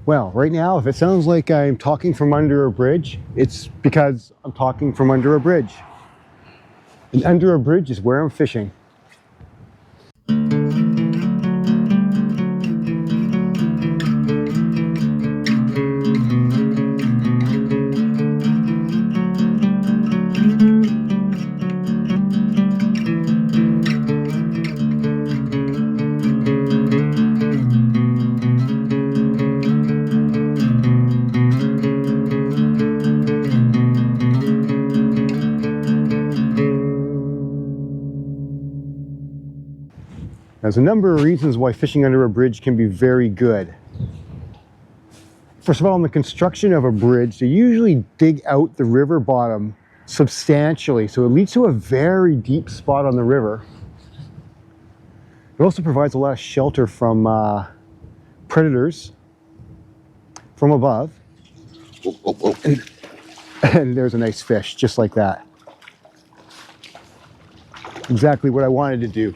Well, right now, if it sounds like I'm talking from under a bridge, it's because I'm talking from under a bridge. And under a bridge is where I'm fishing. There's a number of reasons why fishing under a bridge can be very good. First of all, in the construction of a bridge, they usually dig out the river bottom substantially, so it leads to a very deep spot on the river. It also provides a lot of shelter from predators from above. And there's a nice fish, just like that. Exactly what I wanted to do.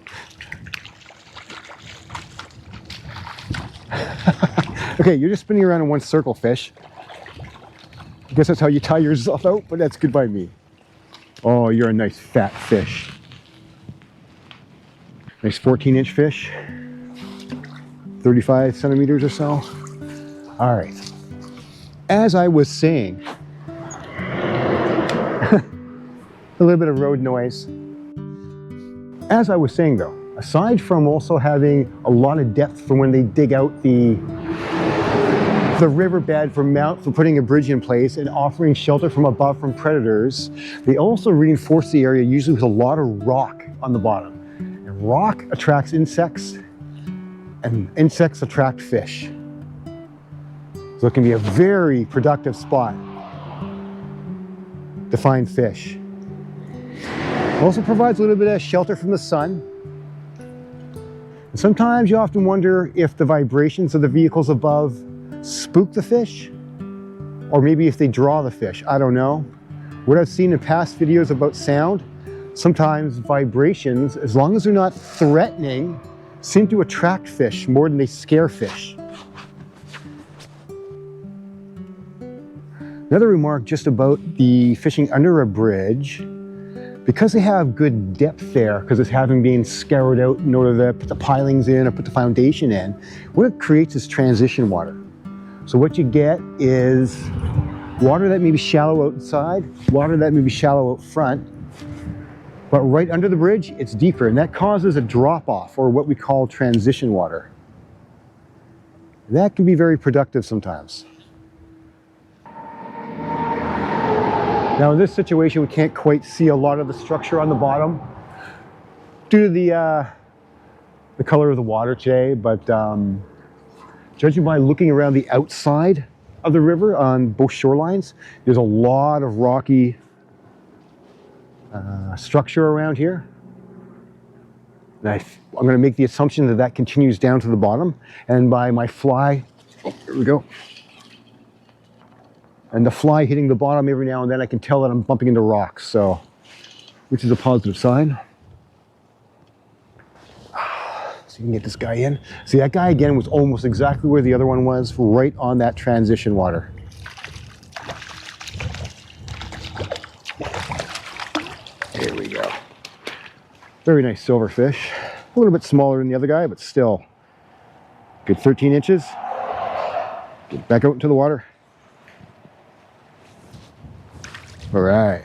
Okay, you're just spinning around in one circle, fish. I guess that's how you tie yourself out, but that's good by me. Oh, you're a nice fat fish. Nice 14-inch fish. 35 centimeters or so. All right. As I was saying, a little bit of road noise. As I was saying though, aside from also having a lot of depth for when they dig out the riverbed for putting a bridge in place and offering shelter from above from predators, they also reinforce the area usually with a lot of rock on the bottom. And rock attracts insects, and insects attract fish. So it can be a very productive spot to find fish. It also provides a little bit of shelter from the sun. And sometimes you often wonder if the vibrations of the vehicles above spook the fish, or maybe if they draw the fish. I don't know. What I've seen in past videos about sound, sometimes vibrations, as long as they're not threatening, seem to attract fish more than they scare fish. Another remark just about the fishing under a bridge, because they have good depth there, because it's having been scoured out in order to put the pilings in or put the foundation in, what it creates is transition water. So what you get is water that may be shallow outside, water that may be shallow out front, but right under the bridge, it's deeper, and that causes a drop-off, or what we call transition water. That can be very productive sometimes. Now in this situation, we can't quite see a lot of the structure on the bottom due to the color of the water today, but judging by looking around the outside of the river on both shorelines, there's a lot of rocky structure around here. And I'm going to make the assumption that that continues down to the bottom, and by my fly, oh, here we go. And the fly hitting the bottom every now and then, I can tell that I'm bumping into rocks, so, which is a positive sign. So you can get this guy in. See, that guy again was almost exactly where the other one was, right on that transition water. There we go. Very nice silver fish. A little bit smaller than the other guy, but still good 13 inches. Get back out into the water. All right.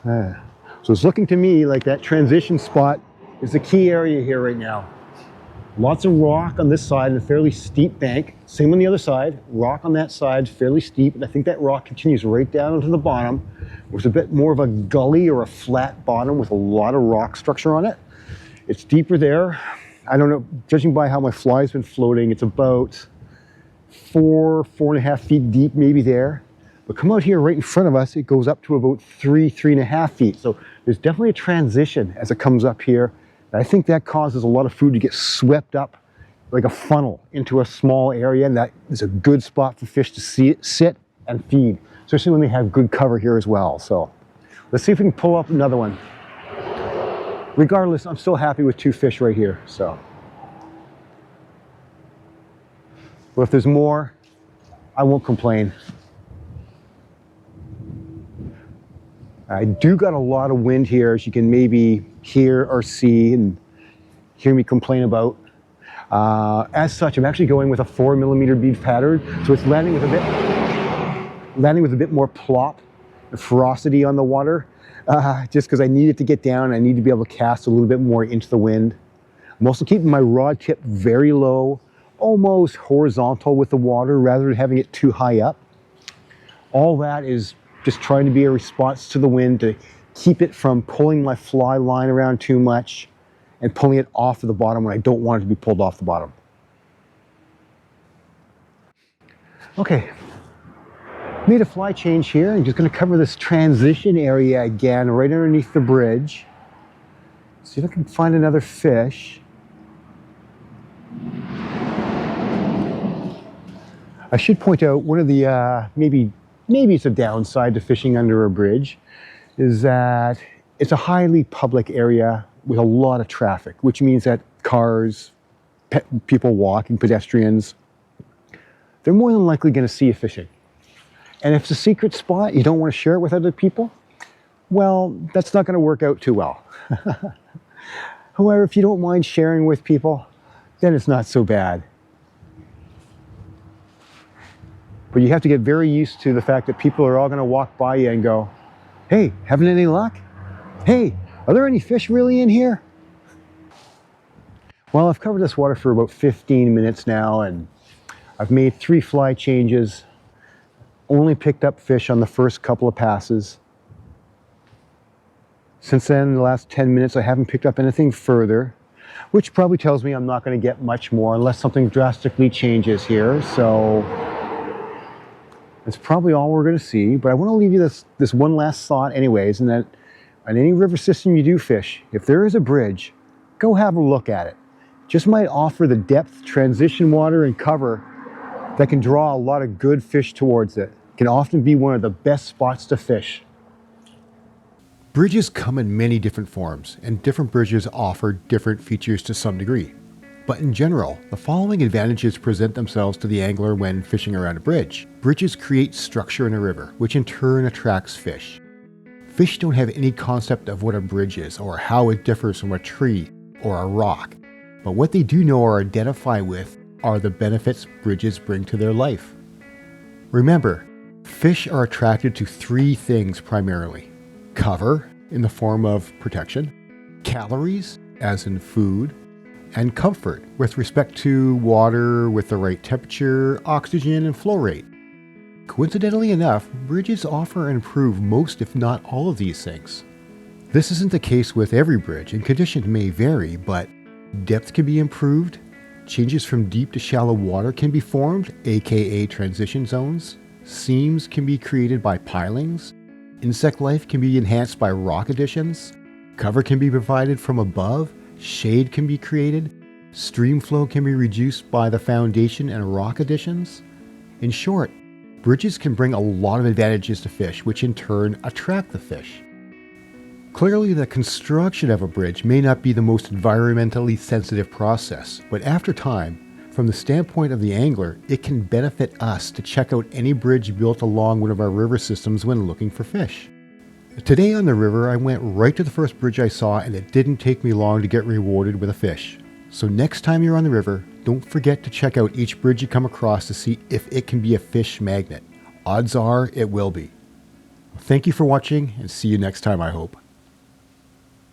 So it's looking to me like that transition spot is the key area here right now. Lots of rock on this side and a fairly steep bank. Same on the other side. Rock on that side, fairly steep. And I think that rock continues right down into the bottom. There's a bit more of a gully or a flat bottom with a lot of rock structure on it. It's deeper there. I don't know, judging by how my fly's been floating, it's about 4.5 feet deep maybe there. But come out here right in front of us, it goes up to about 3.5 feet. So there's definitely a transition as it comes up here. And I think that causes a lot of food to get swept up like a funnel into a small area, and that is a good spot for fish to sit and feed, especially when they have good cover here as well. So let's see if we can pull up another one. Regardless, I'm still happy with 2 fish right here. So But if there's more, I won't complain. I do got a lot of wind here, as you can maybe hear or see and hear me complain about. As such, I'm actually going with a 4mm bead pattern, so it's landing with a bit more plop and ferocity on the water, just because I need it to get down. I need to be able to cast a little bit more into the wind. I'm also keeping my rod tip very low, almost horizontal with the water, rather than having it too high up. All that is just trying to be a response to the wind to keep it from pulling my fly line around too much and pulling it off of the bottom when I don't want it to be pulled off the bottom. Okay, made a fly change here. I'm just going to cover this transition area again right underneath the bridge. See if I can find another fish. I should point out one of the maybe it's a downside to fishing under a bridge, is that it's a highly public area with a lot of traffic, which means that cars, people walking, pedestrians, they're more than likely going to see you fishing. And if it's a secret spot, you don't want to share it with other people, well, that's not going to work out too well. However, if you don't mind sharing with people, then it's not so bad. But you have to get very used to the fact that people are all going to walk by you and go, "Hey, having any luck? Hey, are there any fish really in here?" Well, I've covered this water for about 15 minutes now, and I've made 3 fly changes. Only picked up fish on the first couple of passes. Since then, in the last 10 minutes, I haven't picked up anything further, which probably tells me I'm not going to get much more unless something drastically changes here. So that's probably all we're going to see. But I want to leave you this one last thought anyways, and that on any river system you do fish, if there is a bridge, go have a look at it. Just might offer the depth, transition water, and cover that can draw a lot of good fish towards it. It can often be one of the best spots to fish. Bridges come in many different forms, and different bridges offer different features to some degree. But in general, the following advantages present themselves to the angler when fishing around a bridge. Bridges create structure in a river, which in turn attracts fish. Fish don't have any concept of what a bridge is or how it differs from a tree or a rock, but what they do know or identify with are the benefits bridges bring to their life. Remember, fish are attracted to 3 things primarily: cover, in the form of protection; calories, as in food; and comfort, with respect to water with the right temperature, oxygen, and flow rate. Coincidentally enough, bridges offer and improve most, if not all, of these things. This isn't the case with every bridge, and conditions may vary, but depth can be improved, changes from deep to shallow water can be formed, aka transition zones, seams can be created by pilings, insect life can be enhanced by rock additions, cover can be provided from above, shade can be created, stream flow can be reduced by the foundation and rock additions. In short, bridges can bring a lot of advantages to fish, which in turn attract the fish. Clearly, the construction of a bridge may not be the most environmentally sensitive process, but after time, from the standpoint of the angler, it can benefit us to check out any bridge built along one of our river systems when looking for fish. Today on the river, I went right to the first bridge I saw, and it didn't take me long to get rewarded with a fish. So next time you're on the river, don't forget to check out each bridge you come across to see if it can be a fish magnet. Odds are it will be. Thank you for watching, and see you next time, I hope.